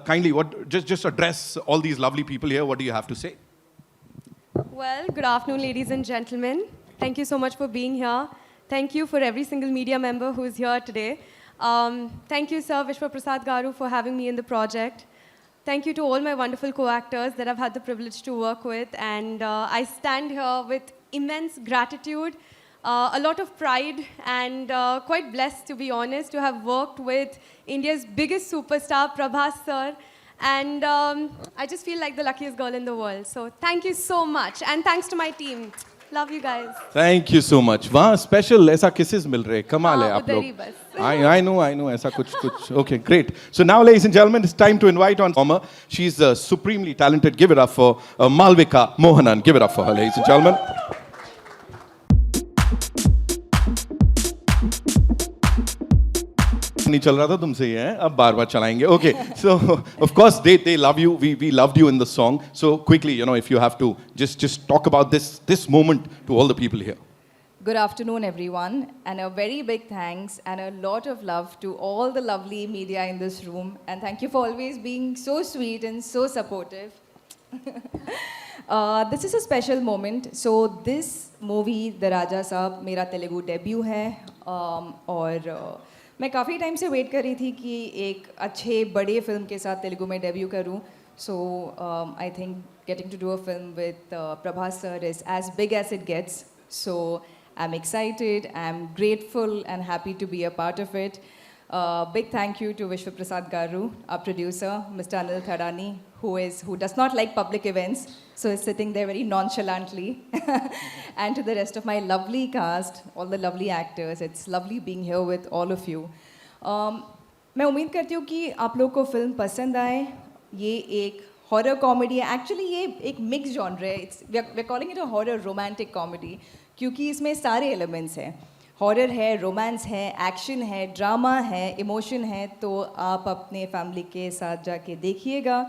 Kindly, just address all these lovely people here. What do you have to say? Well, good afternoon, ladies and gentlemen. Thank you so much for being here. Thank you for every single media member who is here today. Thank you, Sir Vishwa Prasad Garu, for having me in the project. Thank you to all my wonderful co-actors that I've had the privilege to work with. And I stand here with immense gratitude, a lot of pride, and quite blessed, to be honest, to have worked with India's biggest superstar, Prabhas Sir. And I just feel like the luckiest girl in the world. So thank you so much. And thanks to my team. Love you guys. Thank you so much. वहाँ special ऐसा kisses मिल रहे हैं. कमाल है आप उधर ही लोग. बस. I know ऐसा कुछ. Okay, great. So now, ladies and gentlemen, it's time to invite on performer. She's supremely talented. Give it up for Malvika Mohanan. Give it up for her, ladies and gentlemen. नहीं चल रहा था तुमसे ये है अब बार-बार चलाएंगे. Okay, so of course they love you. We loved you in the song. So quickly, if you have to just talk about this moment to all the people here. Good afternoon, everyone, and a very big thanks and a lot of love to all the lovely media in this room. And thank you for always being so sweet and so supportive. This is a special moment. So this movie, The Raja Saab, मेरा Telugu debut है और मैं काफ़ी time से wait कर रही थी कि एक अच्छे बड़े फिल्म के साथ तेलुगु में डेब्यू करूं. So I think getting to do a film with Prabhas sir is as big as it gets. So I'm excited, I'm grateful and happy to be a part of it. Big thank you to Vishwa Prasad Garu, our producer, Mr. Anil Thadani, who does not like public events, so is sitting there very nonchalantly. And to the rest of my lovely cast, all the lovely actors, it's lovely being here with all of you. मैं उम्मीद करती हूँ कि आप लोग को film पसंद आए. ये एक हॉरर कॉमेडी है. एक्चुअली ये एक मिक्स जॉनर है. we're calling it a horror romantic comedy क्योंकि इसमें सारे एलिमेंट्स हैं. हॉरर है, रोमांस है, एक्शन है, ड्रामा है, इमोशन है. तो आप अपने फैमिली के साथ जाके देखिएगा.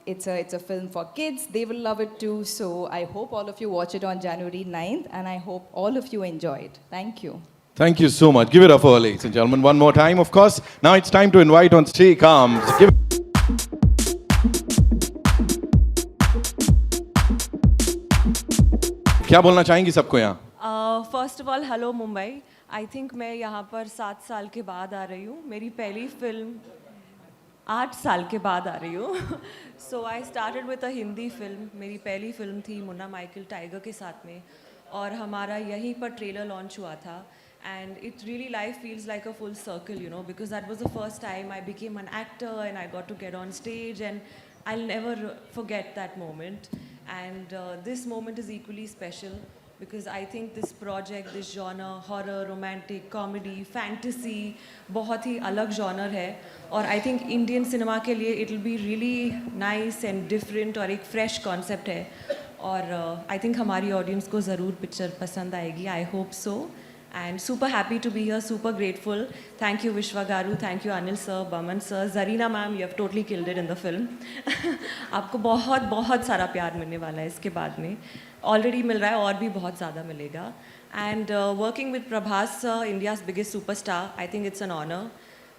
It's a film for kids. They will love it too. So I hope all of you watch it on January 9th and I hope all of you enjoy it. Thank you. Thank you so much. Give it up for her, ladies and gentlemen, one more time, of course. Now it's time to invite on stage comes. क्या बोलना चाहेंगी सबको यहाँ? First of all hello Mumbai. I think मैं यहाँ पर 7 साल के बाद आ रही हूँ. मेरी पहली फिल्म 8 साल के बाद आ रही हूँ. So I started with a Hindi film. मेरी पहली फिल्म थी मुन्ना माइकल टाइगर के साथ में और हमारा यहीं पर ट्रेलर लॉन्च हुआ था. And it really life feels like a full circle, because that was the first time I became an actor and I got to get on stage, and I'll never forget that moment. And this moment is equally special because I think this project, this genre, horror, romantic, comedy, fantasy, बहुत ही अलग genre है और I think Indian cinema के लिए it will be really nice and different और एक fresh concept है और I think हमारी audience को ज़रूर picture पसंद आएगी. I hope so. And super happy to be here, super grateful. Thank you Vishwa Garu, thank you Anil sir, Baman sir, Zarina ma'am, you have totally killed it in the film. आपको बहुत बहुत सारा प्यार मिलने वाला है इसके बाद में. Already मिल रहा है और भी बहुत ज़्यादा मिलेगा. And working with Prabhas sir, India's biggest superstar, I think it's an honor.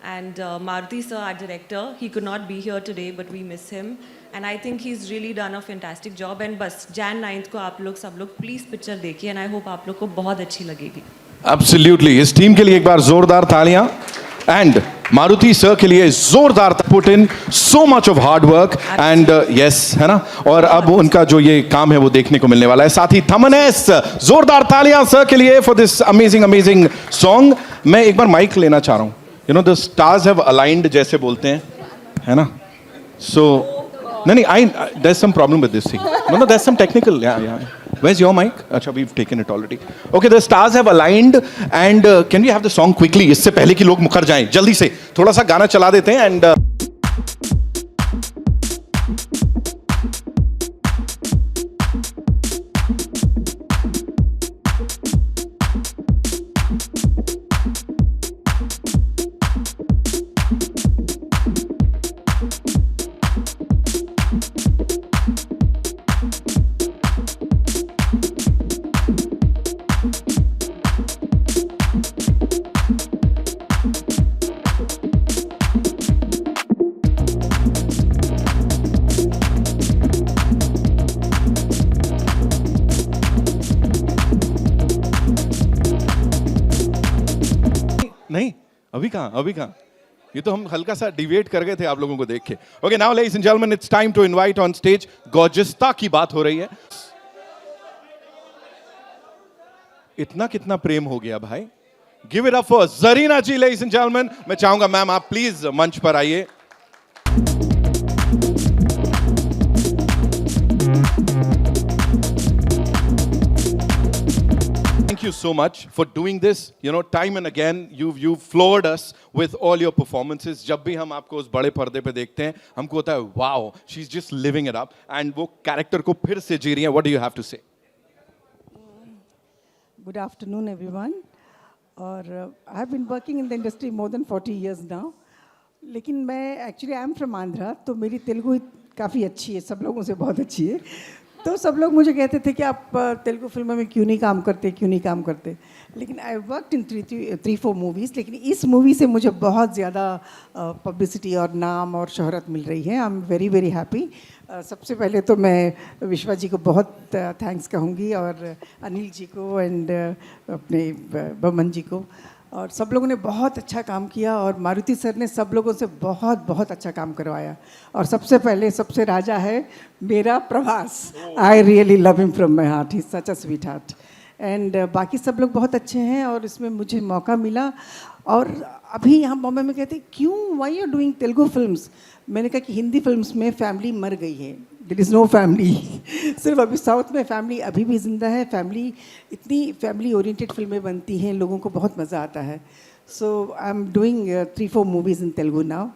And Maruti sir, our director, he could not be here today, but we miss him. And I think he's really done a fantastic job. And बस Jan 9th को आप लोग सब लोग please picture देखिए and I hope आप लोग को बहुत अच्छी लगेगी. Absolutely. इस टीम के लिए एक बार जोरदार तालियां. And मारुति सर के लिए जोरदार put in so much of hard work and yes है ना और अब उनका जो ये काम है वो देखने को मिलने वाला है. साथ ही थमनेस जोरदार तालियां सर के लिए for this amazing song. मैं एक बार माइक लेना चाह रहा हूँ. The stars have aligned जैसे बोलते हैं है ना. So नहीं there's some problem with this thing. No there's some technical yeah. Where's your mic? अच्छा, we've taken it already. Okay, the stars have aligned and can we have the song quickly? इससे पहले कि लोग मुकर जाएं, जल्दी से थोड़ा सा गाना चला देते हैं and अभी कहाँ ये तो हम हल्का सा डिवेट कर गए थे आप लोगों को देख के. Okay, now ladies and gentleman, it's time to invite on stage. गॉर्जियसता की बात हो रही है. इतना कितना प्रेम हो गया भाई. Give it up for Zarina ji, ladies and gentleman. मैं चाहूंगा मैम आप प्लीज मंच पर आइए. Thank you so much for doing this. You know, time and again, you've floored us with all your performances. जब भी हम आपको उस बड़े पर्दे पे देखते हैं, हमको होता है, wow, she's just living it up. And वो character को फिर से जी रही हैं. What do you have to say? Good afternoon, everyone. और I've been working in the industry more than 40 years now. लेकिन मैं actually I'm from Andhra, तो मेरी तेलुगु काफ़ी अच्छी है, सब लोगों से बहुत अच्छी है. तो सब लोग मुझे कहते थे कि आप तेलुगु फिल्मों में क्यों नहीं काम करते. लेकिन आई वर्कड इन 3-4 मूवीज़. लेकिन इस मूवी से मुझे बहुत ज़्यादा पब्लिसिटी और नाम और शोहरत मिल रही है. आई एम वेरी वेरी हैप्पी. सबसे पहले तो मैं विश्वा जी को बहुत थैंक्स कहूँगी, और अनिल जी को एंड अपने बमन जी को. और सब लोगों ने बहुत अच्छा काम किया, और मारुति सर ने सब लोगों से बहुत बहुत अच्छा काम करवाया. और सबसे पहले सबसे राजा है मेरा Prabhas. I really love him from my heart. He is such a sweet heart. And बाकी सब लोग बहुत अच्छे हैं, और इसमें मुझे मौका मिला. और अभी यहाँ बॉम्बे में कहते हैं क्यों, why are doing Telugu films. मैंने कहा कि हिंदी फिल्म्स में फैमिली मर गई है. There is no family. सिर्फ अभी साउथ में फैमिली अभी भी जिंदा है. फैमिली, इतनी फैमिली ओरिएंटेड फिल्में बनती हैं, लोगों को बहुत मज़ा आता है. So I am doing 3-4 movies in Telugu now.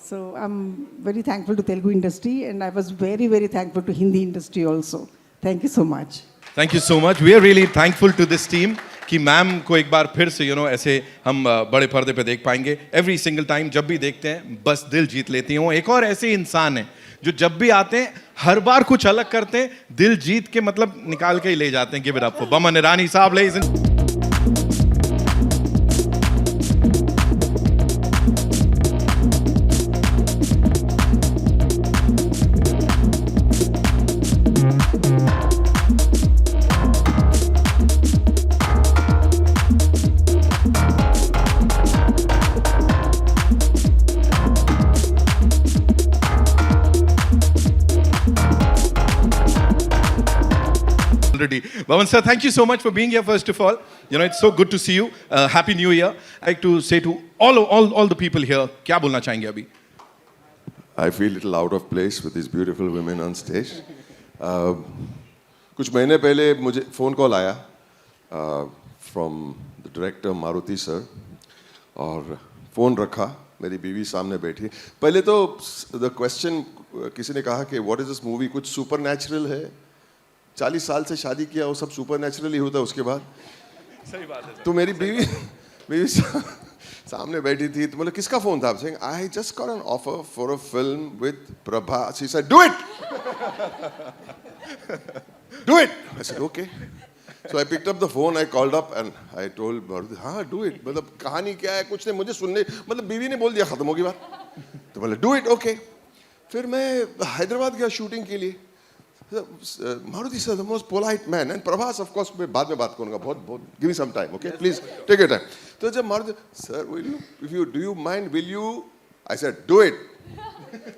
So I am very thankful to Telugu industry, and I was very very thankful to Hindi industry also. Thank you so much. Thank you so much. We are really thankful to this team कि ma'am को एक बार फिर से ऐसे हम बड़े पर्दे पे देख पाएंगे. एवरी सिंगल टाइम जब भी देखते हैं बस दिल जीत लेती हैं. वो एक और ऐसे इंसान है जो जब भी आते हैं हर बार कुछ अलग करते हैं, दिल जीत के मतलब निकाल के ही ले जाते हैं. Give it up for Boman Irani साहब, ladies and already. Vaman sir, thank you so much for being here first of all. It's so good to see you. Happy New Year. I'd like to say to all the people here, क्या बोलना चाहेंगे अभी? I feel a little out of place with these beautiful women on stage. कुछ महीने पहले मुझे phone call आया from the director Maruti sir, और फ़ोन रखा, मेरी बीवी सामने बैठी. पहले तो the question किसी ने कहा कि what is this movie, कुछ सुपर नेचुरल है. 40 साल से शादी किया, वो सब सुपर नेचुरल ही होता है उसके बाद. सही बात है. तो मेरी बीवी सामने बैठी थी, तो बोले किसका फोन था? saying I just got an offer for a film with Prabhas. She said do it. Do it. I said okay. So I picked up the phone, I called up and I told Maruti, हाँ do it. मतलब कहानी क्या है कुछ नहीं, मुझे सुनने, मतलब बीवी ने बोल दिया खत्म होगी बात. तो बोले do it, okay. फिर मैं हैदराबाद गया शूटिंग के लिए. Maruti sir, the most polite man, and Prabhas of course मैं बाद में बात करूँगा, बहुत give me some time, okay, please take your time. तो जब Maruti sir, do you mind, will you? I said do it.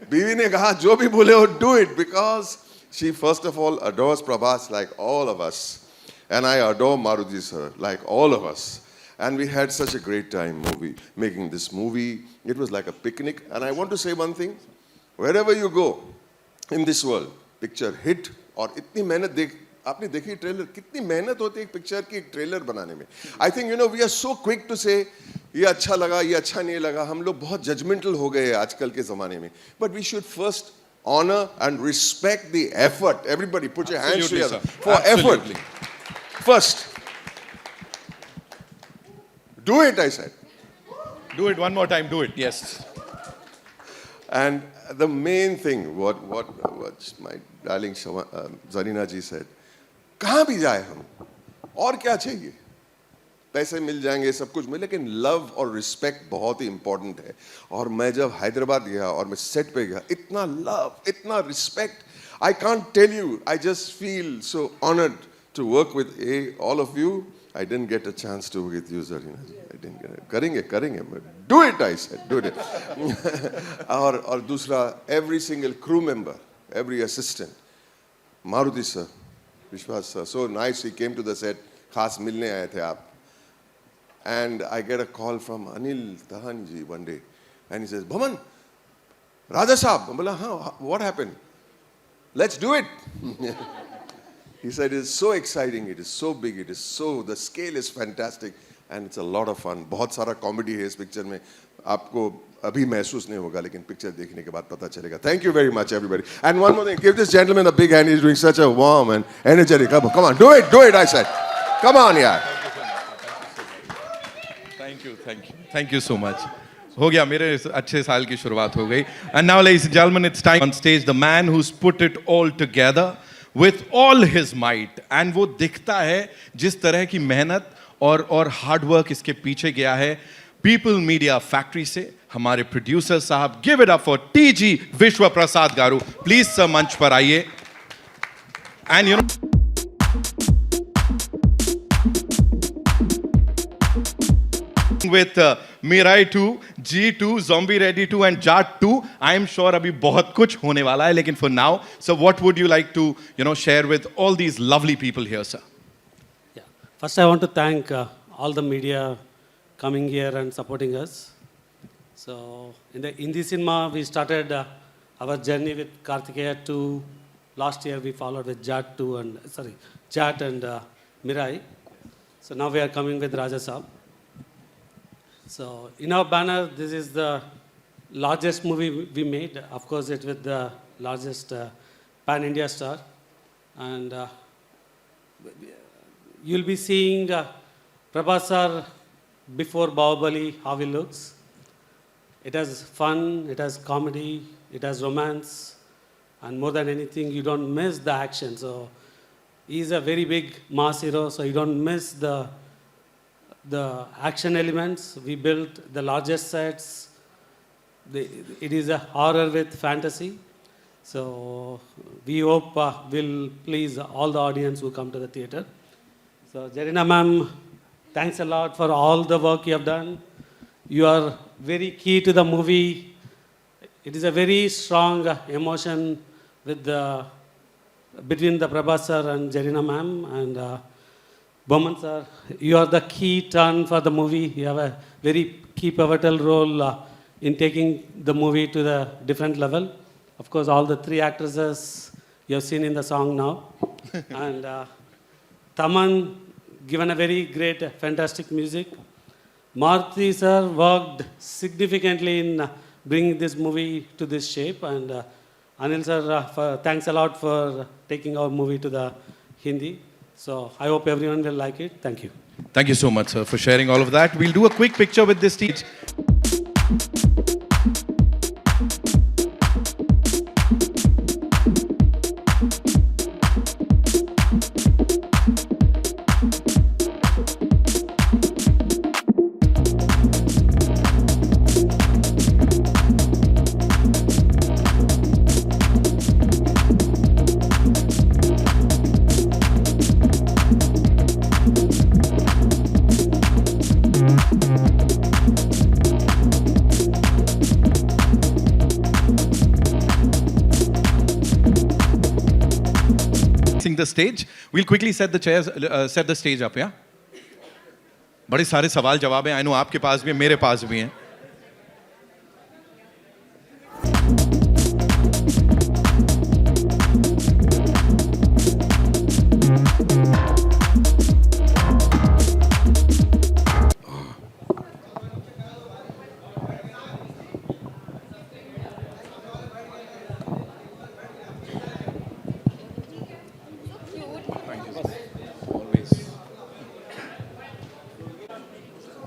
बीवी ने कहा जो भी बोले हो do it, because she first of all adores Prabhas like all of us, and I adore Maruti sir like all of us, and we had such a great time making this movie. It was like a picnic, and I want to say one thing, wherever you go in this world, picture hit. और इतनी मेहनत आपने देखी trailer, कितनी मेहनत होती है एक पिक्चर की एक ट्रेलर बनाने में. I think we are so quick to say ये अच्छा लगा, ये अच्छा नहीं लगा. हम लोग बहुत जजमेंटल हो गए आजकल के जमाने में. But we should first honor and respect the effort. Everybody put your hands together for effort. First. Do it, I said. Do it one more time, do it, yes. And the main thing, what my darling Zarina ji said, कहाँ भी जाए हम, और क्या चाहिए? पैसे मिल जाएंगे, सब कुछ मिल, लेकिन लव और रिस्पेक्ट बहुत ही इंपॉर्टेंट है. और मैं जब हैदराबाद गया और मैं सेट पे गया, इतना लव, इतना respect, I can't tell you. I just feel so honored to work with all of you, I didn't get a chance to with you, Zarina ji. I didn't get it. करेंगे. Do it, I said. Do it. और दूसरा, every single crew member, every assistant, Maruti sir, Vishwas sir, so nice. He came to the set. खास मिलने आए थे आप. And I get a call from Anil Tahani ji one day, and he says, "Bhaman, Raja Saab." I'm like, "Huh? What happened? Let's do it." He said, "It's so exciting. It is so big. It is so, the scale is fantastic, and it's a lot of fun. बहुत सारा comedy है इस picture में. आपको अभी महसूस नहीं होगा, लेकिन picture देखने के बाद पता चलेगा." Thank you very much, everybody. And one more thing, give this gentleman a big hand. He's doing such a warm and energetic. Come on, do it, I said. Come on, yaar. Thank you so much. हो गया, मेरे अच्छे साल की शुरुआत हो गई. And now, ladies and gentlemen, it's time on stage the man who's put it all together with all his might. And वो दिखता है जिस तरह की मेहनत और हार्ड वर्क इसके पीछे गया है. पीपल मीडिया फैक्ट्री से हमारे प्रोड्यूसर साहब, give it up for TG विश्व प्रसाद गारू. प्लीज सर मंच पर आइए. And you know, with Mirai 2, G2, Zombie Ready 2 and Jat 2. I am sure अभी बहुत कुछ होने वाला है, लेकिन for now, so what would you like to, share with all these lovely people here, sir? Yeah. First, I want to thank all the media coming here and supporting us. So, in the Hindi cinema, we started our journey with Kartikeya 2. Last year, we followed with Jat and Mirai. So now we are coming with Raja Saab. So in our banner, this is the largest movie we made. Of course, it's with the largest pan-India star. And you'll be seeing Prabhas sir before Bahubali, how he looks. It has fun, it has comedy, it has romance. And more than anything, you don't miss the action. So he's a very big mass hero, so you don't miss the action elements. We built the largest sets. It is a horror with fantasy. So we hope will please all the audience who come to the theater. So Zarina ma'am, thanks a lot for all the work you have done. You are very key to the movie. It is a very strong emotion with between the Prabhas sir and Zarina ma'am. And Boman sir, you are the key turn for the movie. You have a very key pivotal role in taking the movie to the different level. Of course, all the three actresses you have seen in the song now. And Taman, given a very great, fantastic music. Maruti sir worked significantly in bringing this movie to this shape. And Anil sir, thanks a lot for taking our movie to the Hindi. So I hope everyone will like it. Thank you. Thank you so much, sir, for sharing all of that. We'll do a quick picture with this stage. The stage. We'll quickly set the chairs, set the stage up, yeah? बड़े सारे सवाल जवाब हैं. I know आपके पास भी हैं, मेरे पास भी हैं.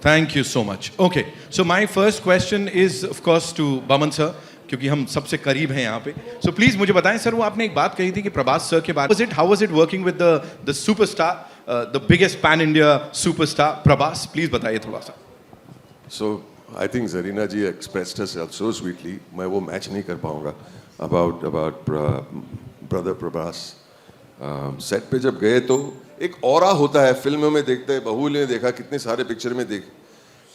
Thank you so much. Okay, so my first question is of course to Baman sir, क्योंकि हम सबसे करीब हैं यहाँ पे. So please मुझे बताएं सर, वो आपने एक बात कही थी कि प्रभास सर के बारे में. How was it working with the superstar, the biggest pan India superstar, Prabhas? Please बताइए थोड़ा सा. So I think Zarina ji expressed herself so sweetly. मैं वो match नहीं कर पाऊँगा about brother Prabhas. Set पे जब गए तो एक ऑरा होता है, फिल्मों में देखते हैं, बाहुबली में देखा, कितने सारे पिक्चर में देखे.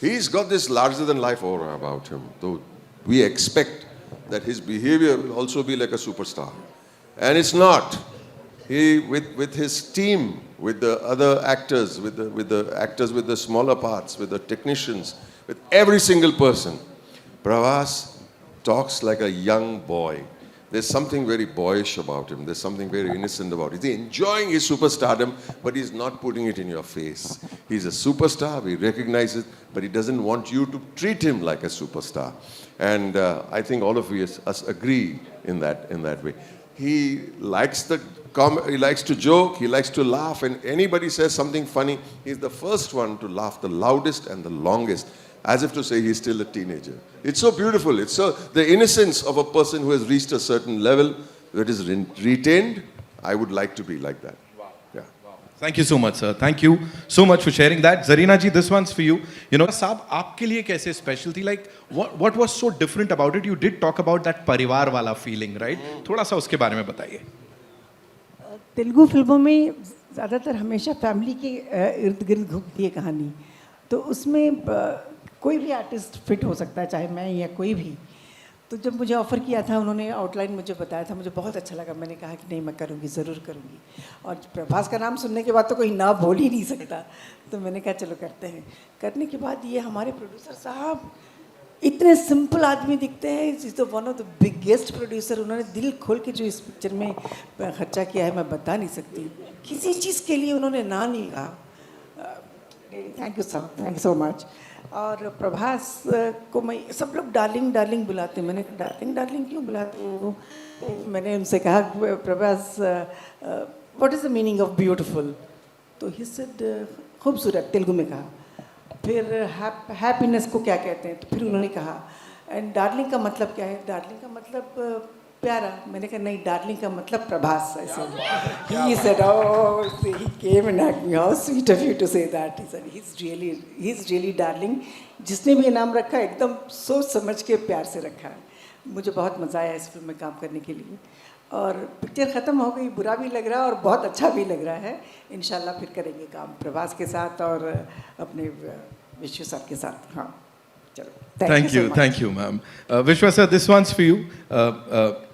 He's got this larger than life aura about him. Though we expect that his behavior will also be like a superstar. And it's not. He, with his team, with the other actors, with the actors with the smaller parts, with the technicians, with every single person, Pravas talks like a young boy. There's something very boyish about him. There's something very innocent about him. He's enjoying his superstardom, but he's not putting it in your face. He's a superstar, we recognize it, but he doesn't want you to treat him like a superstar. And I think all of us agree in that way. He likes he likes to joke, he likes to laugh, and anybody says something funny, he's the first one to laugh the loudest and the longest, as if to say he's still a teenager. It's so beautiful. It's so the innocence of a person who has reached a certain level that is retained. I would like to be like that. Wow. Yeah. Thank you so much, sir. Thank you so much for sharing that. Zarina ji, this one's for you. You know, साहब आपके लिए कैसे special थी? Like, what was so different about it? You did talk about that परिवार वाला feeling, right? थोड़ा सा उसके बारे में बताइए. तेलुगु फिल्मों में ज़्यादातर हमेशा फैमिली के इर्द गिर्द घूमती है कहानी, तो उसमें कोई भी आर्टिस्ट फिट हो सकता है, चाहे मैं या कोई भी. तो जब मुझे ऑफ़र किया था, उन्होंने आउटलाइन मुझे बताया था, मुझे बहुत अच्छा लगा. मैंने कहा कि नहीं, मैं करूँगी, ज़रूर करूँगी. और प्रभास का नाम सुनने के बाद तो कोई ना बोल ही नहीं सकता, तो मैंने कहा चलो करते हैं. करने के बाद ये हमारे प्रोड्यूसर साहब इतने सिंपल आदमी दिखते हैं. Is the one of the biggest producer. उन्होंने दिल खोल के जो इस पिक्चर में खर्चा किया है, मैं बता नहीं सकती. किसी चीज़ के लिए उन्होंने ना नहीं कहा. Thank you sir, thank you so much. और प्रभास को मैं, सब लोग डार्लिंग डार्लिंग बुलाते हैं. मैंने डार्लिंग डार्लिंग क्यों बुलाते हो? मैंने उनसे कहा Prabhas, what is the meaning of beautiful? तो ही सेड खूबसूरत, तेलुगु में कहा. फिर हैप्पीनेस को क्या कहते हैं? तो फिर उन्होंने कहा. एंड डार्लिंग का मतलब क्या है? डार्लिंग का मतलब प्यारा. मैंने कहा नहीं, डार्लिंग का मतलब Prabhas. He said, oh, he came and asked me, how sweet of you to say that. He said, he's really darling. जिसने भी ये नाम रखा है, एकदम सोच समझ के प्यार से रखा है. मुझे बहुत मज़ा आया इस फिल्म में काम करने के लिए. और पिक्चर ख़त्म हो गई, बुरा भी लग रहा है और बहुत अच्छा भी लग रहा है. इंशाल्लाह फिर करेंगे काम प्रभास के साथ और अपने विश्व सर के साथ. हाँ, चलो. Thank you, ma'am. Vishwa sir, this one's for you.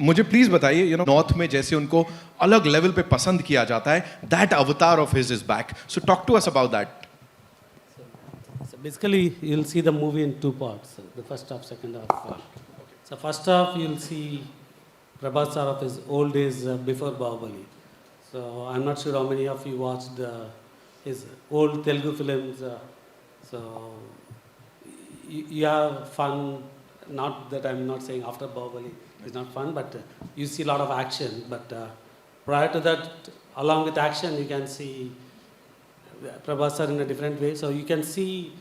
मुझे प्लीज बताइए, you know, नॉर्थ में जैसे उनको अलग लेवल पे पसंद किया जाता है, that avatar of his is back. So talk to us about that. So basically, you'll see the movie in two parts. The first half, second half. So first half, you'll see Prabhas sir of his old days before Bahubali. So I'm not sure how many of you watched his old Telugu films. So you have fun. Not that I'm not saying after Bahubali is not fun, but you see a lot of action. But prior to that, along with action, you can see Prabhas sir in a different way. So you can see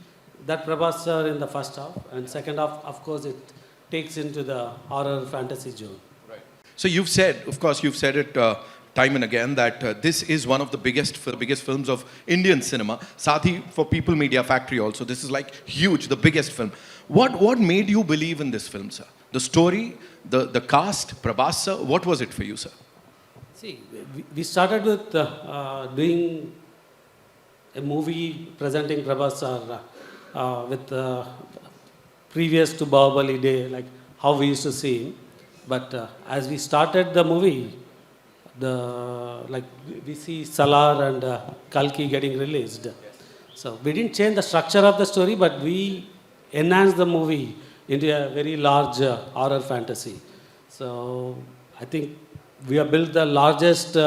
that Prabhas sir in the first half, and second half, of course, it takes into the horror fantasy zone. So you've said, of course, you've said it time and again that this is one of the biggest films of Indian cinema. Sathi for People Media Factory also. This is like huge, the biggest film. What made you believe in this film, sir? The story, the cast, Prabhas sir. What was it for you, sir? See, we started with doing a movie presenting Prabhas sir with previous to Bahubali day, like how we used to see him. But as we started the movie, we see Salar and Kalki getting released. So we didn't change the structure of the story, but we enhanced the movie into a very large horror fantasy. So I think we have built the largest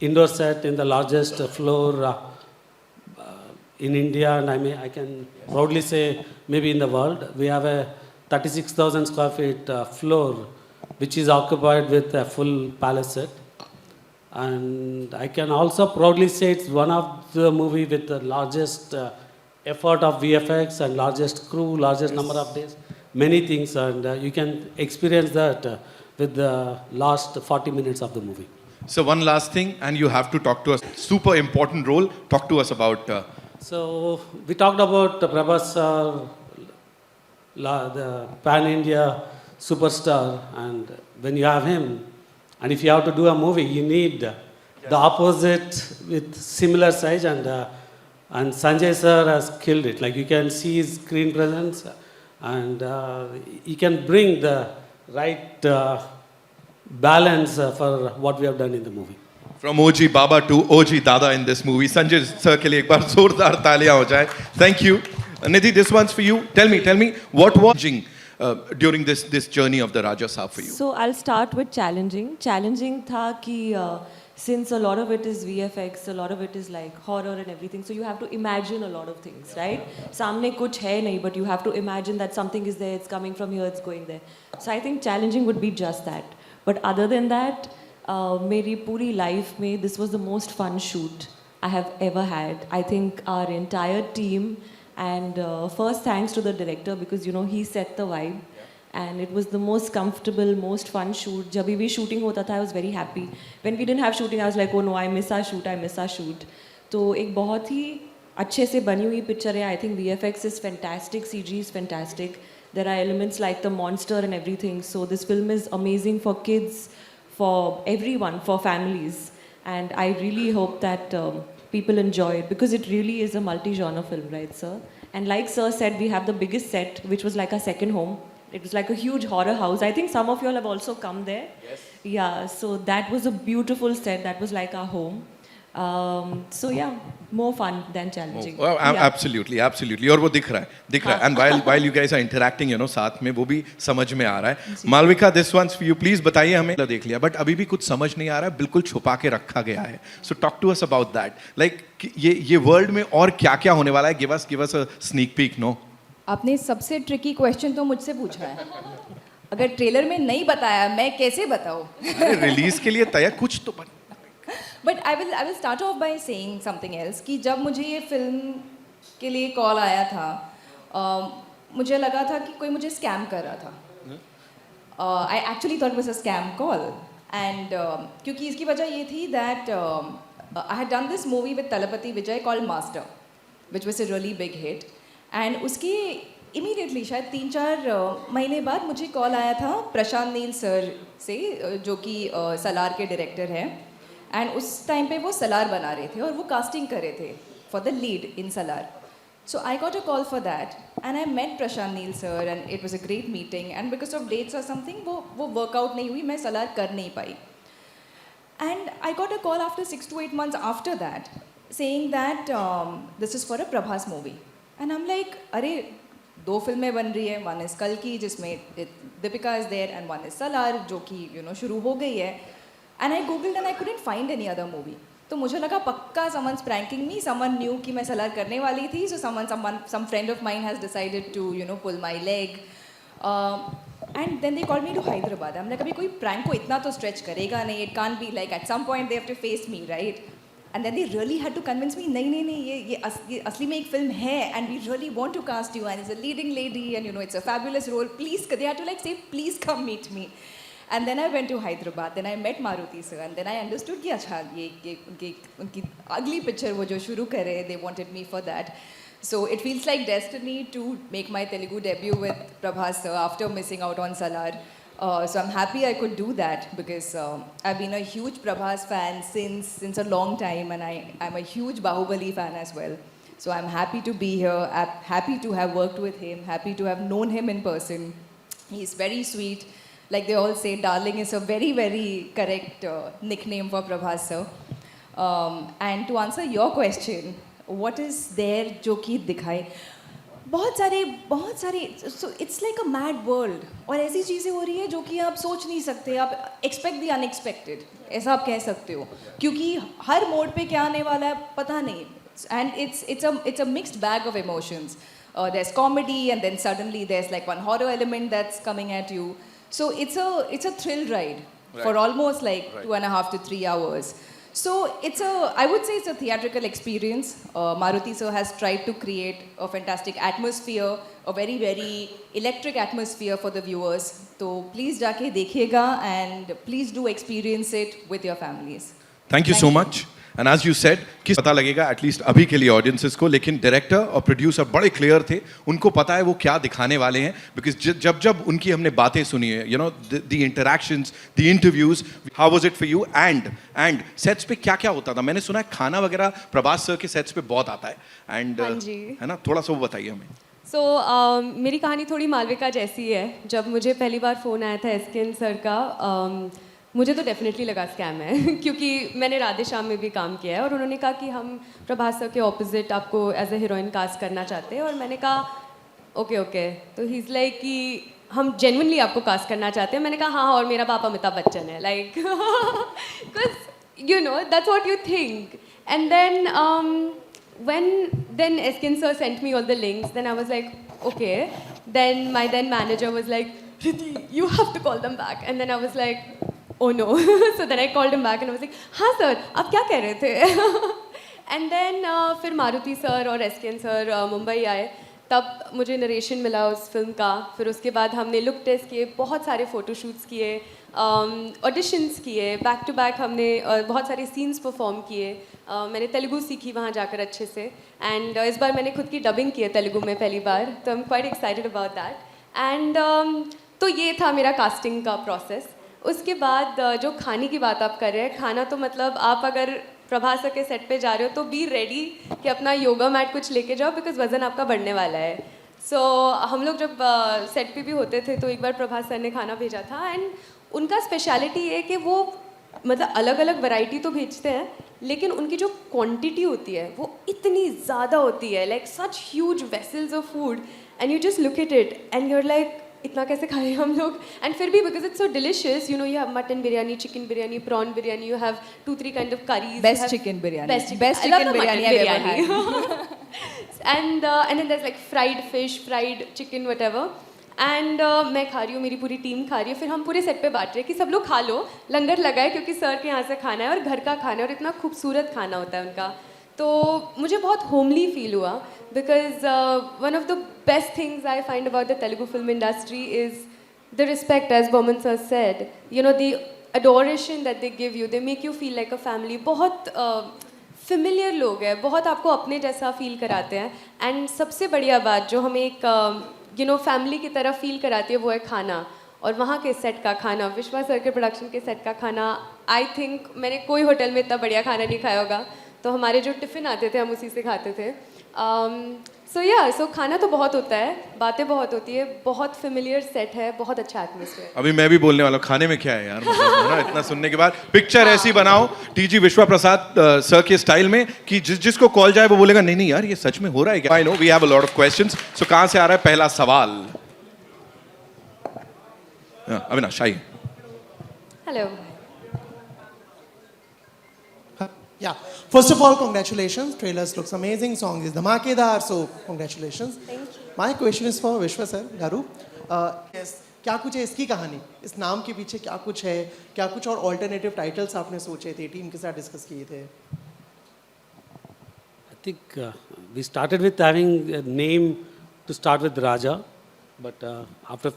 indoor set in the largest floor in India, and I can proudly say maybe in the world. We have a 36,000 square feet floor, which is occupied with a full palace set. And I can also proudly say it's one of the movie with the largest effort of VFX and largest crew, largest number of days, many things, and you can experience that with the last 40 minutes of the movie. So one last thing, and you have to talk to us. Super important role. Talk to us about. So we talked about Prabhas, the pan-India superstar, and when you have him, and if you have to do a movie, you need the opposite with similar size, and Sanjay sir has killed it. Like you can see his screen presence, and he can bring the right balance for what we have done in the movie. From OG Baba to OG Dada in this movie. Sanjay sir के लिए एक बार जोरदार तालियां हो जाए. Thank you. Nidhi, this one's for you. Tell me, what was challenging during this journey of the Raja Saab for you? So I'll start with challenging. Challenging था कि since a lot of it is VFX, a lot of it is like horror and everything, so you have to imagine a lot of things, right? सामने कुछ है नहीं, but you have to imagine that something is there, it's coming from here, it's going there. So I think challenging would be just that. But other than that, मेरी पूरी life में this was the most fun shoot I have ever had. I think our entire team, and first thanks to the director because you know he set the vibe. And it was the most comfortable, most fun shoot. जब भी shooting होता था, I was very happy. When we didn't have shooting, I was like, oh no, I miss our shoot. तो एक बहुत ही अच्छे से बनी हुई picture है. I think VFX is fantastic, CG is fantastic. There are elements like the monster and everything. So this film is amazing for kids, for everyone, for families. And I really hope that people enjoy it because it really is a multi-genre film, right, sir? And like sir said, we have the biggest set, which was like our second home. It was like a huge horror house. I think some of you all have also come there. Yes. Yeah, so that was a beautiful set. That was like our home. So yeah, more fun than challenging. Well, yeah. absolutely. और वो दिख रहा है. And while you guys are interacting, you know, साथ में वो भी समझ में आ रहा है. Malvika, this one's for you. Please बताइए हमें. देख लिया, but अभी भी कुछ समझ नहीं आ रहा है. बिल्कुल छुपा के रखा गया है. So talk to us about that. Like ये world में और क्या होने वाला है? Give us a sneak peek, no? आपने सबसे ट्रिकी क्वेश्चन तो मुझसे पूछा है. अगर ट्रेलर में नहीं बताया, मैं कैसे बताऊँ? रिलीज के लिए तैयार कुछ तो but I will start of by saying something else कि जब मुझे ये फिल्म के लिए कॉल आया था, मुझे लगा था कि कोई मुझे स्कैम कर रहा था. I actually thought was a scam call. And क्योंकि इसकी वजह ये थी that I had done this movie with Thalapathy Vijay called master, which was a really big hit. And उसके इमीडिएटली शायद 3-4 महीने बाद मुझे कॉल आया था प्रशांत नील सर से, जो कि सलार के डायरेक्टर हैं. एंड उस टाइम पे वो सलार बना रहे थे और वो कास्टिंग कर रहे थे for the lead in Salaar. So I got a call for that and I met Prashanth Neel sir and it was a great meeting. And because of dates और समथिंग वो वर्कआउट नहीं हुई, मैं सलार कर नहीं पाई. And I got a call after 6 to 8 months after that saying that this is for a Prabhas movie. And I am like, अरे 2 फिल्में बन रही है. वन इज़ कल की जिसमें Deepika is there and one is Salaar जो कि यू नो शुरू हो गई है. And I googled and I couldn't find any other movie. तो मुझे लगा पक्का someone's pranking me, someone knew कि मैं सलार करने वाली थी. So some friend of mine has decided to you know pull my leg. And then they called me to Hyderabad. हमने कभी कोई प्रैंक को इतना तो स्ट्रेच करेगा नहीं. It can't be like at some point they have to face me, right? And then they really had to convince me, नहीं, ये असली में एक फिल्म है and we really want to cast you and it's a leading lady and you know it's a fabulous role. Please, they had to like say, please come meet me. And then I went to Hyderabad. Then I met Maruti sir and then I understood कि अच्छा ये उनकी अगली picture वो जो शुरू करे, they wanted me for that. So it feels like destiny to make my Telugu debut with Prabhas sir after missing out on Salar. So I'm happy I could do that because I've been a huge Prabhas fan since a long time and I'm a huge Bahubali fan as well. So I'm happy to be here. I'm happy to have worked with him, happy to have known him in person. He's very sweet. Like they all say, darling is a very, very correct nickname for Prabhas sir. And to answer your question, what is there जो कि दिखाए? बहुत सारे so it's like a mad world. और ऐसी चीज़ें हो रही है जो कि आप सोच नहीं सकते. आप एक्सपेक्ट द अनएक्सपेक्टेड, ऐसा आप कह सकते हो, क्योंकि हर मोड पे क्या आने वाला है पता नहीं. And it's a mixed bag of emotions. There's comedy and then suddenly there's like one horror element that's coming at you. So it's a thrill ride for almost like 2.5 to 3 hours. So I would say it's a theatrical experience. Maruti sir has tried to create a fantastic atmosphere, a very, very electric atmosphere for the viewers. So please जाके देखिएगा and please do experience it with your families. Thank you so much. And as you said कि पता लगेगा at least अभी के लिए audiences को, लेकिन डायरेक्टर और प्रोड्यूसर बड़े क्लियर थे, उनको पता है वो क्या दिखाने वाले हैं, बिकॉज जब जब उनकी हमने बातें सुनी है, you know the interactions, the interviews, how was it for you, and sets पे क्या क्या होता था? मैंने सुना है खाना वगैरह प्रभास सर के सेट्स पे बहुत आता है, एंड हाँ जी। है ना, थोड़ा सा वो बताइए हमें। सो मेरी कहानी थोड़ी मालविका जैसी है। जब मुझे पहली बार फ़ोन आया था एसकेएन सर का, मुझे तो डेफिनेटली लगा स्कैम है क्योंकि मैंने राधे श्याम में भी काम किया है और उन्होंने कहा कि हम प्रभास सर के ऑपोजिट आपको एज ए हीरोइन कास्ट करना चाहते हैं, और मैंने कहा ओके ओके। तो ही इज़ लाइक कि हम जेन्युइनली आपको कास्ट करना चाहते हैं। मैंने कहा हाँ, और मेरा बाप अमिताभ बच्चन है, like because you know that's what you think. And then SKN sir sent me all the links. Then I was like, okay. Then my then manager was like, Riddhi, you have to call them back. And then I was like, oh no. So then I called him back and I was like, हाँ sir, आप क्या कह रहे थे? And then फिर Maruti sir और SKN sir Mumbai आए, तब मुझे नरेशन मिला उस फिल्म का। फिर उसके बाद हमने लुक टेस्ट किए, बहुत सारे फ़ोटोशूट्स किए, ऑडिशंस किए, बैक टू बैक हमने बहुत सारे सीन्स परफॉर्म किए। मैंने तेलुगु सीखी वहाँ जाकर अच्छे से, एंड इस बार मैंने खुद की डबिंग की है तेलुगु में पहली बार, तो I am quite excited about that. And तो ये था मेरा कास्टिंग का प्रोसेस। उसके बाद जो खाने की बात आप कर रहे हैं, खाना तो मतलब आप अगर प्रभास सर के सेट पे जा रहे हो तो बी रेडी कि अपना योगा मैट कुछ लेके जाओ, बिकॉज वज़न आपका बढ़ने वाला है। सो हम लोग जब सेट पे भी होते थे तो एक बार प्रभास सर ने खाना भेजा था, एंड उनका स्पेशलिटी है कि वो मतलब अलग अलग वैरायटी तो भेजते हैं, लेकिन उनकी जो क्वांटिटी होती है वो इतनी ज़्यादा होती है, like such huge vessels of food, and you just look at it and you're like इतना कैसे खाए हम लोग। एंड फिर भी because it's so delicious, you know you have mutton biryani, chicken biryani, prawn biryani, you have 2-3 kind of curries, Best chicken biryani. best chicken, Best I love chicken the mutton biryani I've ever had. and then there's like fried fish, fried chicken, whatever. And मैं खा रही हूँ, मेरी पूरी team खा रही है, फिर हम पूरे सेट पे बांट रहे हैं कि सब लोग खा लो, लंगर लगा है क्योंकि सर के यहाँ से खाना है और घर का खाना है और इतना खूबसूरत खाना होता है उनका। तो मुझे बहुत होमली फील हुआ, because one of the best things I find about the Telugu film industry is the respect, as Burman sir said, you know the adoration that they give you, they make you feel like a family। बहुत familiar लोग हैं, बहुत आपको अपने जैसा feel कराते हैं। And सबसे बढ़िया बात जो हमें एक यू नो फैमिली की तरह फील कराती है वो है खाना, और वहाँ के सेट का खाना, विश्वा सर के प्रोडक्शन के सेट का खाना, आई थिंक मैंने कोई होटल में इतना बढ़िया खाना नहीं खाया होगा। तो हमारे जो टिफ़िन आते थे हम उसी से खाते थे। सो खाना तो बहुत होता है, बातें बहुत होती है, बहुत फेमिलियर सेट है, बहुत अच्छा एटमॉस्फेयर। अभी मैं भी बोलने वाला हूँ, खाने में क्या है यार, मतलब है ना, इतना सुनने के बाद पिक्चर ऐसी बनाओ टीजी विश्वा प्रसाद सर के स्टाइल में कि जिसको कॉल जाए वो बोलेगा नहीं नहीं यार ये सच में हो रहा है क्या। I know we have a lot of questions, so कहाँ से आ रहा है पहला सवाल? अविनाश आइए। Hello. Yeah. First of all, congratulations. Trailers looks amazing. Song is dhamakedar. So congratulations. Thank you. My question is for Vishwa sir, Garu. Yes. क्या कुछ है इसकी कहानी, इस नाम के पीछे क्या कुछ है, क्या कुछ और ऑल्टरनेटिव टाइटल्स आपने सोचे थे, टीम के साथ डिस्कस किए थे? I think we started with having a name to start with Raja, but after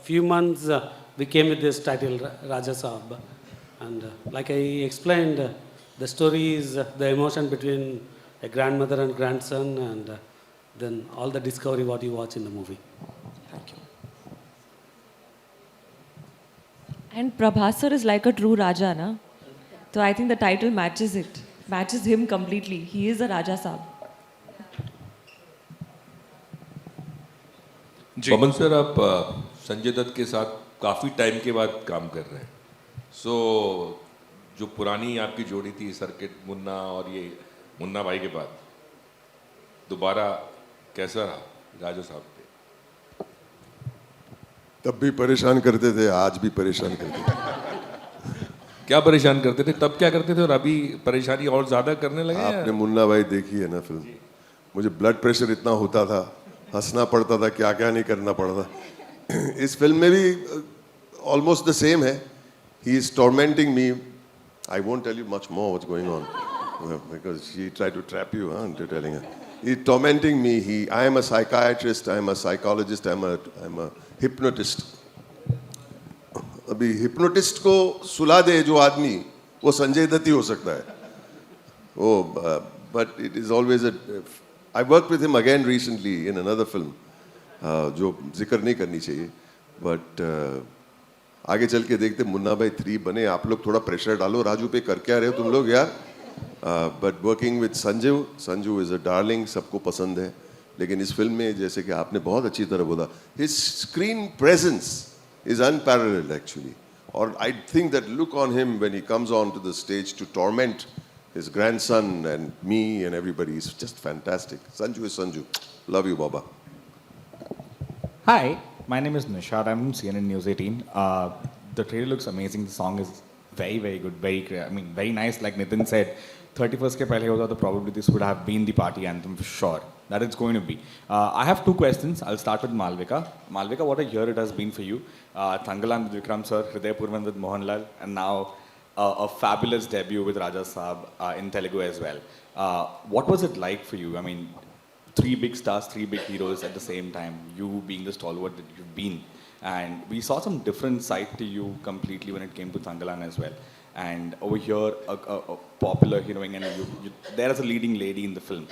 few months we came with this title Raja Saab, and like I explained, the story is the emotion between a grandmother and grandson, and then all the discovery what you watch in the movie. Thank you. And Prabhas sir is like a true Raja, na? So I think the title matches it, matches him completely. He is a Raja Saab. Pawan sir, आप संजय दत्त के साथ काफ़ी time के बाद काम कर रहे हैं, सो जो पुरानी आपकी जोड़ी थी सर्किट मुन्ना और ये मुन्ना भाई के बाद दोबारा कैसा रहा राजा साहब पे? तब भी परेशान करते थे, आज भी परेशान करते थे। क्या परेशान करते थे तब, क्या करते थे, और अभी परेशानी और ज़्यादा करने लगे हैं? आपने मुन्ना भाई देखी है ना फिल्म, मुझे ब्लड प्रेशर इतना होता था, हंसना पड़ता था, क्या क्या नहीं करना पड़ता। इस फिल्म में भी ऑलमोस्ट द सेम है। He is tormenting me. I won't tell you much more what's going on because she tried to trap you, huh, into telling her. He's tormenting me. I am a psychiatrist, I am a psychologist, I am a hypnotist. अभी hypnotist को सुला दे जो आदमी, वो संजय दत्त ही हो सकता है। but it is always a. I worked with him again recently in another film, जो जिक्र नहीं करनी चाहिए, but आगे चल के देखते मुन्ना भाई 3 बने. आप लोग थोड़ा प्रेशर डालो राजू पे, कर क्या रहे हो तुम लोग यार. But working with Sanju is a darling, सबको पसंद है. लेकिन इस फिल्म में जैसे कि आपने बहुत अच्छी तरह बोला, his screen presence is unparalleled actually. और I think that look on him when he comes on to the stage to torment his grandson and me and everybody is just fantastic. Sanju is Sanju. Love you, Baba. Hi, my name is Nishad. I'm from CNN News 18. The trailer looks amazing. The song is very, very good. Very nice. Like Nitin said, 31st ke pehle hota, so probably this would have been the party anthem for sure. That it's going to be. I have 2 questions. I'll start with Malvika. Malvika, what a year it has been for you. Thangalan with Vikram sir, Hriday Purvan with Mohanlal, and now a fabulous debut with Raja Saab in Telugu as well. What was it like for you? I mean, 3 big stars, 3 big heroes at the same time, you being the stalwart that you've been. And we saw some different side to you completely when it came to Thangalan as well. And over here, a popular heroine, and you there as a leading lady in the film.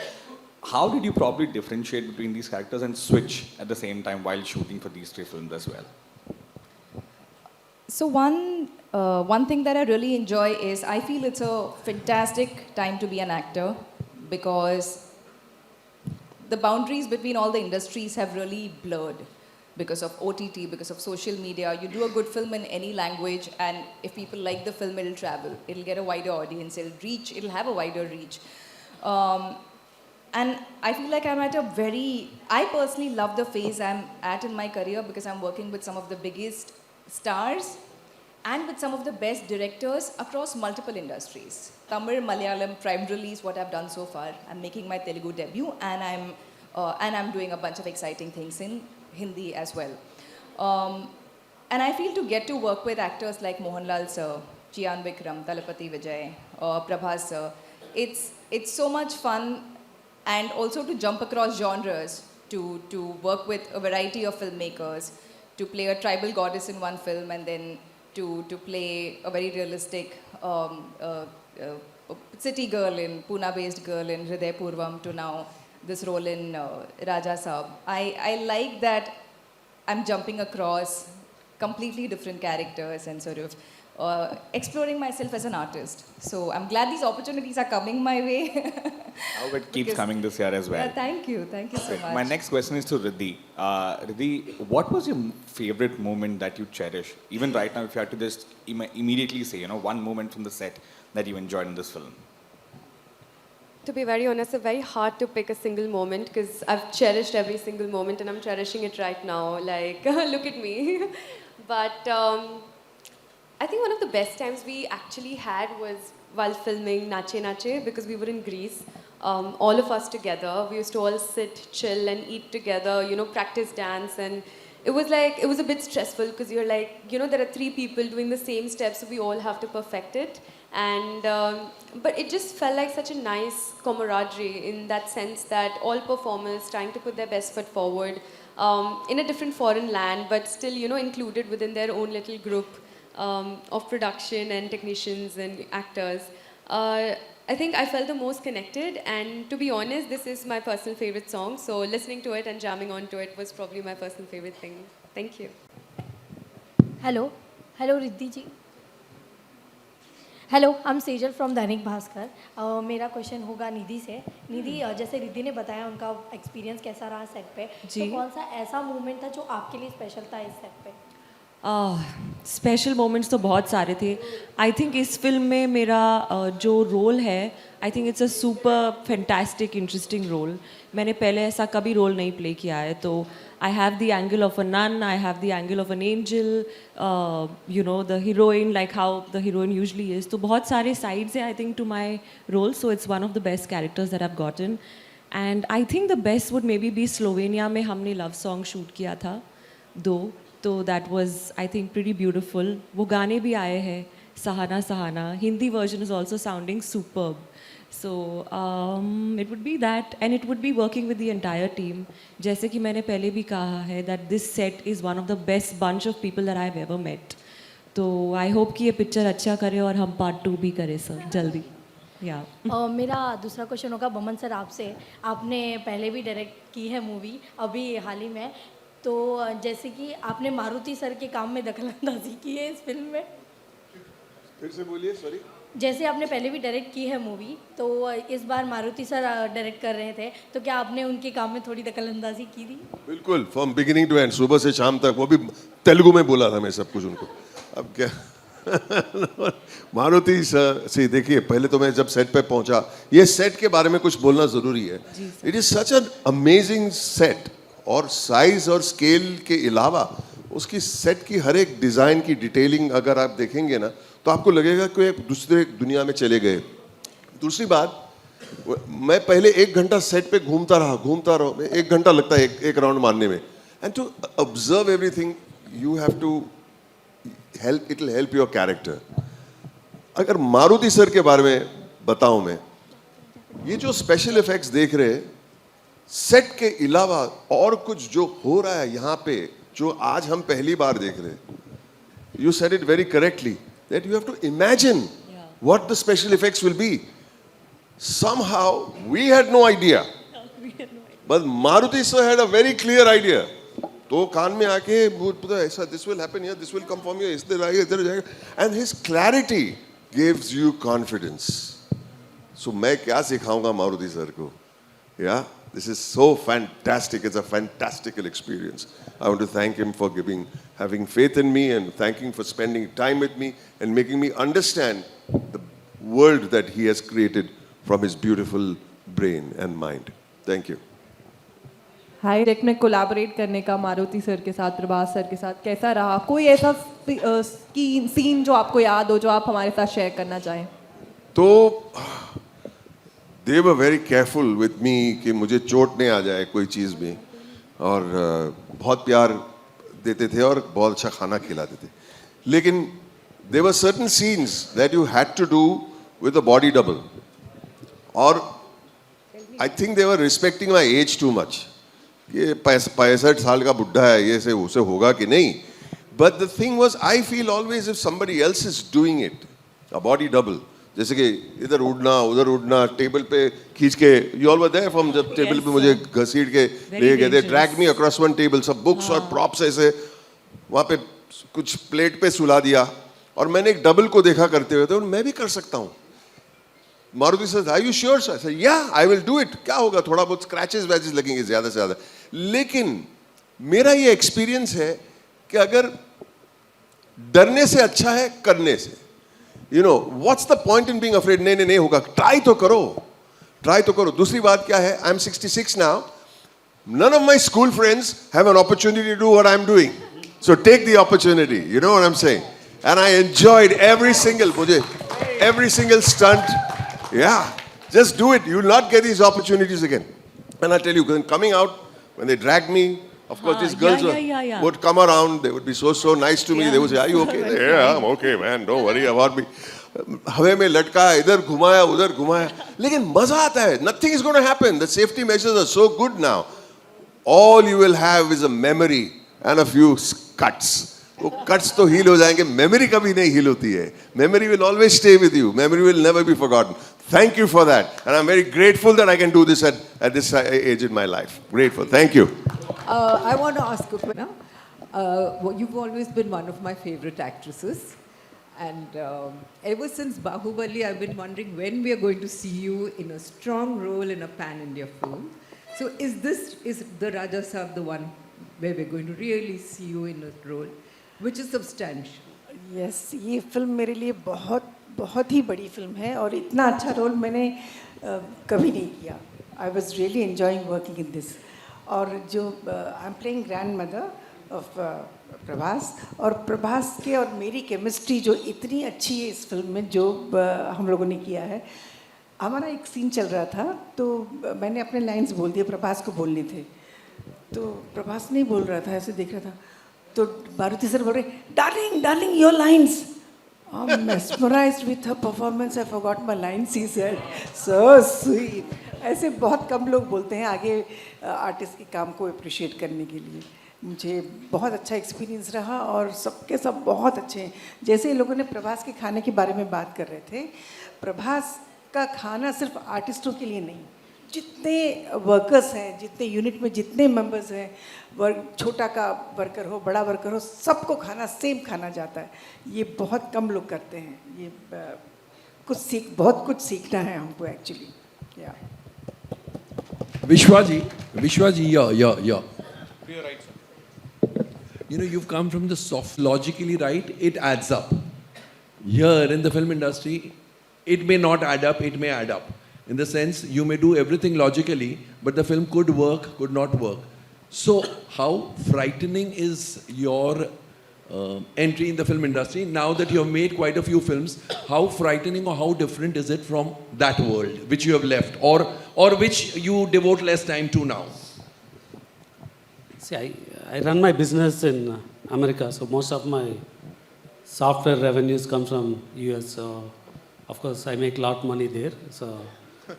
How did you probably differentiate between these characters and switch at the same time while shooting for these 3 films as well? So one thing that I really enjoy is I feel it's a fantastic time to be an actor, because the boundaries between all the industries have really blurred because of OTT, because of social media. You do a good film in any language, and if people like the film, it'll travel. It'll get a wider audience. It'll have a wider reach. And I feel like I personally love the phase I'm at in my career, because I'm working with some of the biggest stars and with some of the best directors across multiple industries. Tamil, Malayalam, prime release, what I've done so far. I'm making my Telugu debut, and I'm doing a bunch of exciting things in Hindi as well. And I feel to get to work with actors like Mohanlal sir, Jian Vikram, Talapati Vijay, Prabhas sir, it's so much fun, and also to jump across genres, to work with a variety of filmmakers, to play a tribal goddess in one film, and then to play a very realistic city girl in Pune-based girl in Hriday Purvam, to now this role in Raja Saab. I like that I'm jumping across completely different characters and sort of exploring myself as an artist. So I'm glad these opportunities are coming my way. I hope it keeps coming this year as well. Yeah, thank you so much. My next question is to Riddhi. Riddhi, what was your favorite moment that you cherish? Even right now, if you had to just immediately say, one moment from the set that you enjoyed in this film. To be very honest, it's very hard to pick a single moment, because I've cherished every single moment and I'm cherishing it right now. Like, look at me. But I think one of the best times we actually had was while filming Nache Nache, because we were in Greece. All of us together, we used to all sit, chill and eat together, practice dance, and it was a bit stressful, because you're like, there are 3 people doing the same steps, so we all have to perfect it. And but it just felt like such a nice camaraderie, in that sense that all performers trying to put their best foot forward in a different foreign land, but still included within their own little group of production and technicians and actors. I think I felt the most connected, and to be honest, this is my personal favorite song, so listening to it and jamming onto it was probably my personal favorite thing. Thank you. Hello Riddhi ji. Hello, I am Sejal from Dainik Bhaskar. मेरा question होगा निधि से. निधि, जैसे रिद्धि ने बताया उनका experience कैसा रहा set पे, तो कौन सा ऐसा मोमेंट था जो आपके लिए स्पेशल था इस सेट पे? स्पेशल मोमेंट्स तो बहुत सारे थे. आई थिंक इस फिल्म में मेरा जो रोल है, I think it's a super fantastic interesting role. मैंने पहले ऐसा कभी रोल नहीं प्ले किया है, तो I have the angle of a nun, I have the angle of an angel, the heroine, like how the heroine usually is. तो बहुत सारे साइड्स हैं I think to my role, so it's one of the best characters that I gotten. And I think the best would may be Slovenia में हमने love song shoot किया था 2, तो that was I think pretty beautiful. वो गाने भी आए हैं, Sahana Sahana, Hindi version is also sounding superb. So it would be that, and it would be working with the entire team. जैसे कि मैंने पहले भी कहा है that this set is one of the best bunch of people that I've ever met. तो I hope कि ये पिक्चर अच्छा करे और हम पार्ट 2 भी करें सर जल्दी. या मेरा दूसरा क्वेश्चन होगा बमन सर आपसे। आपने पहले भी डायरेक्ट की है मूवी अभी हाल ही में, तो जैसे कि आपने मारुति सर के काम में दखलंदाजी की है इस फिल्म में। फिर से बोलिए, सॉरी। जैसे आपने पहले भी डायरेक्ट की है मूवी, तो इस बार मारुति सर डायरेक्ट कर रहे थे, तो क्या आपने उनके काम में थोड़ी दखलंदाजी की थी? बिल्कुल, फ्रॉम बिगिनिंग टू एंड, सुबह से शाम तक, वो भी तेलुगु में बोला था मैं सब कुछ उनको। अब क्या मारुति सर से देखिए, पहले तो मैं जब सेट पे पहुंचा, ये सेट के बारे में कुछ बोलना जरूरी है। It is such an amazing set, और साइज और स्केल के अलावा उसकी सेट की हर एक डिजाइन की डिटेलिंग अगर आप देखेंगे ना, तो आपको लगेगा कि एक दूसरे दुनिया में चले गए। दूसरी बात, मैं पहले 1 घंटा सेट पे घूमता रहा, 1 घंटा लगता है एक राउंड मारने में। And to observe everything, you have to help, it will help your character. अगर मारुति सर के बारे में बताऊं मैं, ये जो स्पेशल इफेक्ट्स देख रहे हैं, सेट के अलावा और कुछ जो हो रहा है यहाँ पे, जो आज हम पहली बार देख रहे हैं, you said it very correctly, that you have to imagine what the special effects will be. Somehow we had no idea, but Maruti sir had a very clear idea. तो कान में आके पता ऐसा, this will happen here, this will come from here, इधर आएगा, इधर जाएगा, and his clarity gives you confidence. So मैं क्या सिखाऊंगा मारुति सर को? Yeah, this is so fantastic. It's a fantastical experience. I want to thank him for having faith in me, and thanking for spending time with me and making me understand the world that he has created from his beautiful brain and mind. Thank you. High direct में collaborate करने का Maruti sir के साथ, Prabhas sir के साथ कैसा रहा? कोई ऐसा सीन जो आपको याद हो, जो आप हमारे साथ शेयर करना चाहें? तो they were very careful with me कि मुझे चोट नहीं आ जाए कोई चीज़ में, और बहुत प्यार देते थे और बहुत अच्छा खाना खिलाते थे। लेकिन there were certain scenes that you had to do with a body double, और I think they were respecting my age too much. ये 65 साल का बुढ़ा है, ये से उसे होगा कि नहीं। But the thing was, I feel always if somebody else is doing it, a body double, जैसे कि इधर उड़ना उधर उड़ना, टेबल पे खींच के, you all were there from जब टेबल पे मुझे घसीट के ले गए, they dragged me across one table, सब बुक्स और प्रॉप्स ऐसे वहाँ पे कुछ प्लेट पे सुला दिया, और मैंने एक डबल को देखा करते हुए, तो मैं भी कर सकता हूँ। Maruti sir, are you sure sir? Yeah, I will do it. क्या होगा, थोड़ा बहुत स्क्रैचेस वैचेस लगेंगे ज्यादा से ज्यादा, लेकिन मेरा ये एक्सपीरियंस है कि अगर डरने से अच्छा है करने से। You know, what's the point in being afraid? नहीं नहीं नहीं होगा, ट्राई तो करो, ट्राई तो करो। दूसरी बात क्या है, I am 66 now, none of my school friends have an opportunity to do what I'm doing, so take the opportunity, you know what I'm saying? And I enjoyed every single stunt. Yeah, just do it, you will not get these opportunities again. And I tell you, coming out, when they dragged me, of course these girls would come around, they would be so nice to me. They would say, are you okay? Yeah, I'm okay man, don't worry about me. हवे में लटका, इधर घुमाया उधर घुमाया, लेकिन मजा आता है। Nothing is going to happen, the safety measures are so good now. All you will have is a memory and a few cuts. वो cuts तो heal हो जाएंगे, memory कभी नहीं heal होती है। Memory will always stay with you, memory will never be forgotten. Thank you for that, and I'm very grateful that I can do this at this age in my life. Grateful, thank you. I want to ask you, you've always been one of my favorite actresses, and ever since Bahubali, I've been wondering when we are going to see you in a strong role in a pan-India film. So is the Raja Saab the one where we're going to really see you in a role which is substantial? Yes, ये film मेरे लिए बहुत ही बड़ी film है, और इतना अच्छा role मैंने कभी नहीं किया। I was really enjoying working in this. और जो I'm playing grandmother of Prabhas, और प्रभास के और मेरी केमिस्ट्री जो इतनी अच्छी है इस फिल्म में, जो हम लोगों ने किया है। हमारा एक सीन चल रहा था, तो मैंने अपने लाइंस बोल दिए, प्रभास को बोलने थे, तो प्रभास नहीं बोल रहा था, ऐसे देख रहा था, तो मारुति सर बोल रहे, darling your lines. I'm mesmerized with her performance. I forgot my lines. He said, so sweet. ऐसे बहुत कम लोग बोलते हैं आगे आर्टिस्ट के काम को अप्रिशिएट करने के लिए। मुझे बहुत अच्छा एक्सपीरियंस रहा, और सबके सब बहुत अच्छे हैं। जैसे लोगों ने प्रभास के खाने के बारे में बात कर रहे थे, प्रभास का खाना सिर्फ आर्टिस्टों के लिए नहीं, जितने वर्कर्स हैं, जितने यूनिट में जितने मेंबर्स हैं, छोटा का वर्कर हो, बड़ा वर्कर हो, सबको खाना सेम खाना जाता है। ये बहुत कम लोग करते हैं। ये बहुत कुछ सीखना है हमको एक्चुअली। या Vishwa ji, yeah. You know, you've come from the soft, logically right, it adds up. Here in the film industry, it may not add up, it may add up. In the sense, you may do everything logically, but the film could work, could not work. So, how frightening is your entry in the film industry? Now that you have made quite a few films, how frightening or how different is it from that world which you have left, or which you devote less time to now? See, I run my business in America, so most of my software revenues come from US. So, of course, I make a lot of money there. So,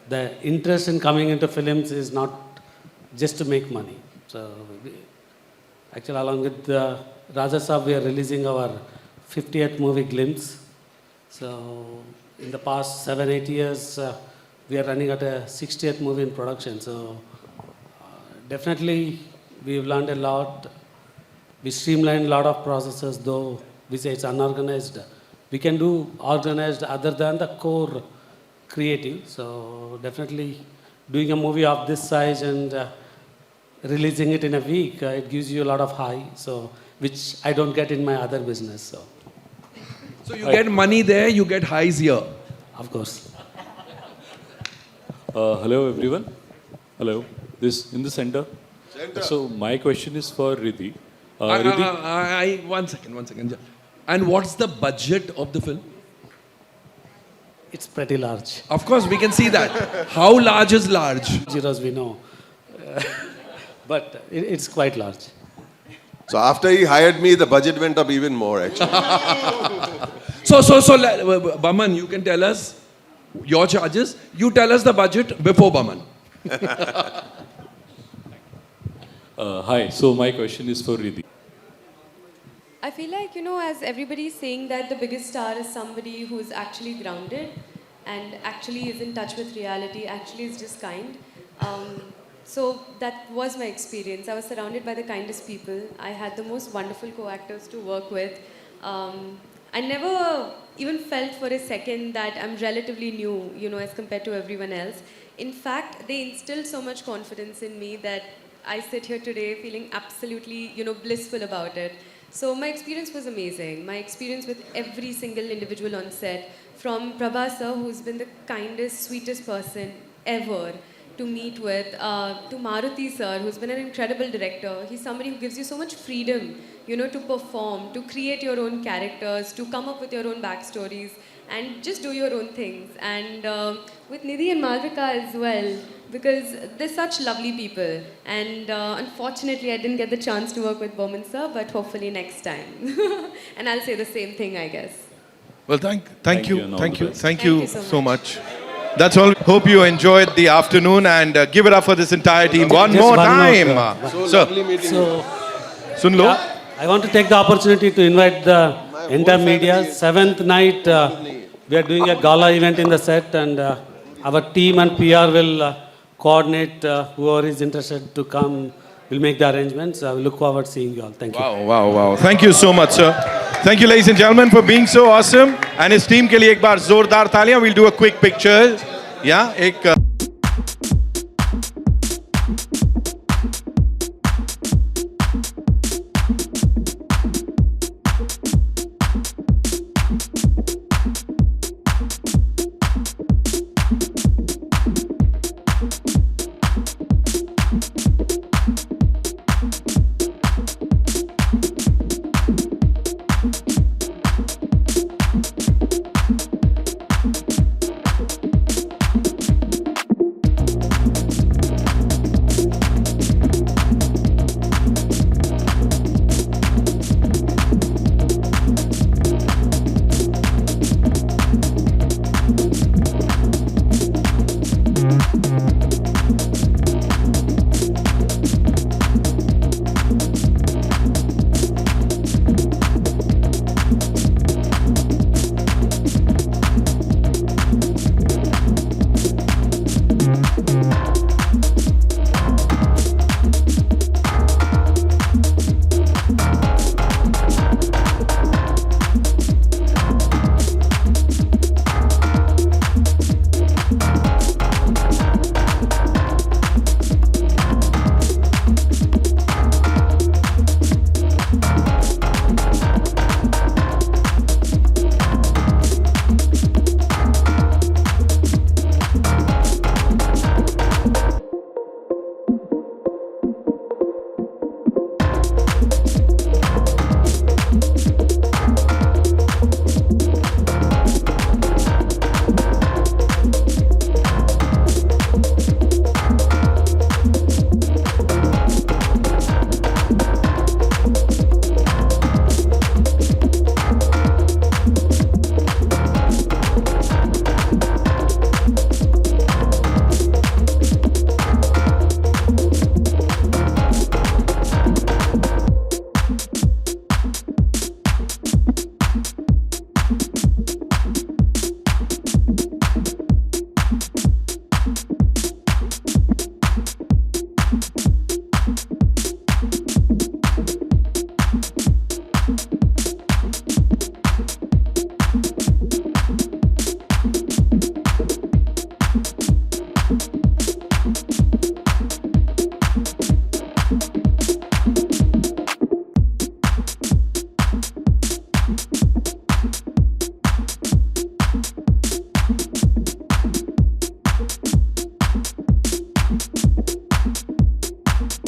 the interest in coming into films is not just to make money. So, actually, along with Raja Saab, we are releasing our 50th movie, Glimpse. So, in the past 7-8 years, we are running at a 60th movie in production. So, definitely, we've learned a lot. We streamlined a lot of processes, though we say it's unorganized. We can do organized other than the core creative. So, definitely, doing a movie of this size and releasing it in a week, it gives you a lot of high, so which I don't get in my other business. So you get money there, you get highs here. Of course. Hello everyone. Hello. This in the center. So my question is for Riddhi. Riddhi, one second. And what's the budget of the film? It's pretty large. Of course, we can see that. How large is large? Zeros we know. But it's quite large. So after he hired me, the budget went up even more actually. So, Baman, you can tell us your charges. You tell us the budget before Baman. Hi, so my question is for Riddhi. I feel like, as everybody is saying that the biggest star is somebody who is actually grounded and actually is in touch with reality, actually is just kind. So that was my experience. I was surrounded by the kindest people. I had the most wonderful co-actors to work with. I never even felt for a second that I'm relatively new, as compared to everyone else. In fact, they instilled so much confidence in me that I sit here today feeling absolutely, blissful about it. So my experience was amazing. My experience with every single individual on set, from Prabha sir, who's been the kindest, sweetest person ever to meet with, to Maruti sir, who's been an incredible director. He's somebody who gives you so much freedom, to perform, to create your own characters, to come up with your own backstories, and just do your own things. And with Nidhi and Malvika as well, because they're such lovely people. And unfortunately, I didn't get the chance to work with Bowman sir, but hopefully next time. And I'll say the same thing, I guess. Well, thank you so much. much. That's all. Hope you enjoyed the afternoon and give it up for this entire team one more time. So lovely meeting So, Sun lo. I want to take the opportunity to invite the entire media. 7th night, we are doing a gala event in the set, and our team and PR will coordinate whoever is interested to come. We'll make the arrangements. I look forward to seeing you all. Thank you. Wow. Thank you so much, sir. Thank you, ladies and gentlemen, for being so awesome. And his team के लिए एक बार जोरदार तालियां. We'll do a quick picture. Yeah, एक